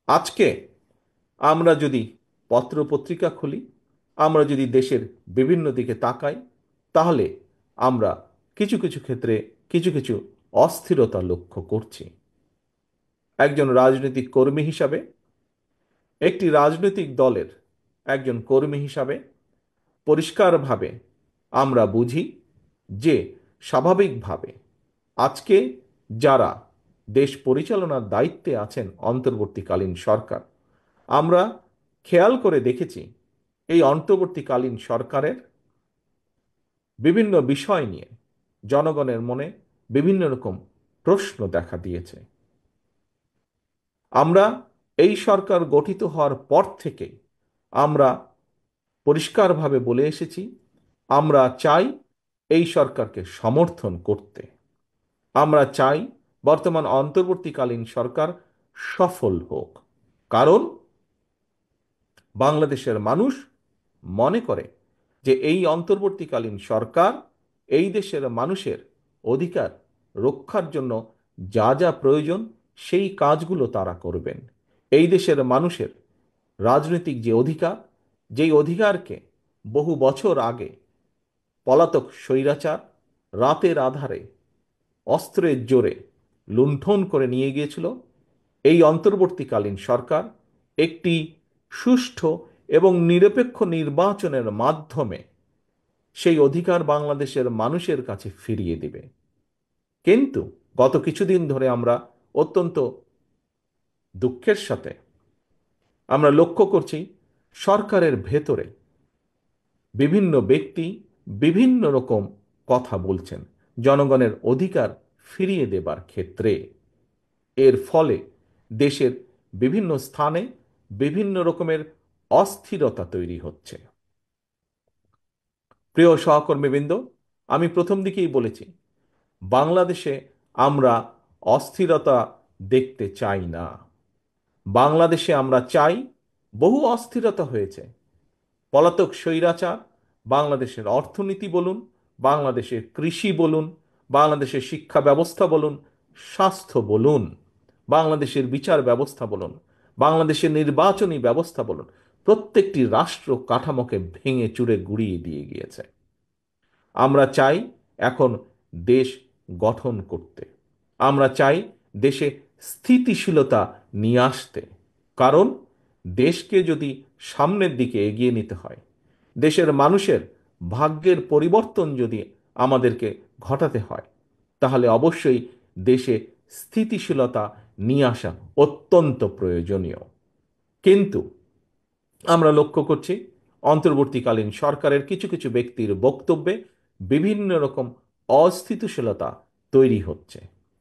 আজকে আমরা যদি পত্রপত্রিকা খুলি, আমরা যদি দেশের বিভিন্ন দিকে তাকাই, তাহলে আমরা কিছু কিছু ক্ষেত্রে কিছু কিছু অস্থিরতা লক্ষ্য করছি। একজন রাজনৈতিক কর্মী হিসাবে, একটি রাজনৈতিক দলের একজন কর্মী হিসাবে পরিষ্কারভাবে আমরা বুঝি যে স্বাভাবিকভাবে আজকে যারা দেশ পরিচালনার দায়িত্বে আছেন, অন্তর্বর্তীকালীন সরকার, আমরা খেয়াল করে দেখেছি এই অন্তর্বর্তীকালীন সরকারের বিভিন্ন বিষয় নিয়ে জনগণের মনে বিভিন্ন রকম প্রশ্ন দেখা দিয়েছে। আমরা এই সরকার গঠিত হওয়ার পর থেকে আমরা পরিষ্কারভাবে বলে এসেছি, আমরা চাই এই সরকারকে সমর্থন করতে। আমরা চাই বর্তমান অন্তর্বর্তীকালীন সরকার সফল হোক। কারণ বাংলাদেশের মানুষ মনে করে যে এই অন্তর্বর্তীকালীন সরকার এই দেশের মানুষের অধিকার রক্ষার জন্য যা যা প্রয়োজন সেই কাজগুলো তারা করবেন। এই দেশের মানুষের রাজনৈতিক যে অধিকার, যেই অধিকারকে বহু বছর আগে পলাতক স্বৈরাচার রাতের আধারে অস্ত্রের জোরে লুণ্ঠন করে নিয়ে গিয়েছিল, এই অন্তর্বর্তীকালীন সরকার একটি সুষ্ঠু এবং নিরপেক্ষ নির্বাচনের মাধ্যমে সেই অধিকার বাংলাদেশের মানুষের কাছে ফিরিয়ে দিবে। কিন্তু গত কিছুদিন ধরে আমরা অত্যন্ত দুঃখের সাথে আমরা লক্ষ্য করছি সরকারের ভেতরে বিভিন্ন ব্যক্তি বিভিন্ন রকম কথা বলছেন জনগণের অধিকার ফিরিয়ে দেবার ক্ষেত্রে। এর ফলে দেশের বিভিন্ন স্থানে বিভিন্ন রকমের অস্থিরতা তৈরি হচ্ছে। প্রিয় সহকর্মীবৃন্দ, আমি প্রথম দিকেই বলেছি, বাংলাদেশে আমরা অস্থিরতা দেখতে চাই না। বাংলাদেশে আমরা চাই, বহু অস্থিরতা হয়েছে, পলাতক স্বৈরাচার বাংলাদেশের অর্থনীতি বলুন, বাংলাদেশের কৃষি বলুন, বাংলাদেশের শিক্ষা ব্যবস্থা বলুন, স্বাস্থ্য বলুন, বাংলাদেশের বিচার ব্যবস্থা বলুন, বাংলাদেশের নির্বাচনী ব্যবস্থা বলুন, প্রত্যেকটি রাষ্ট্র কাঠামোকে ভেঙে চুরে গুড়িয়ে দিয়ে গিয়েছে। আমরা চাই এখন দেশ গঠন করতে। আমরা চাই দেশে স্থিতিশীলতা নিয়ে আসতে। কারণ দেশকে যদি সামনের দিকে এগিয়ে নিতে হয়, দেশের মানুষের ভাগ্যের পরিবর্তন যদি আমাদেরকে ঘটাতে হয়, তাহলে অবশ্যই দেশে স্থিতিশীলতা নিয়ে আসা অত্যন্ত প্রয়োজনীয়। কিন্তু আমরা লক্ষ্য করছি অন্তর্বর্তীকালীন সরকারের কিছু কিছু ব্যক্তির বক্তব্যে বিভিন্ন রকম অস্থিতিশীলতা তৈরি হচ্ছে।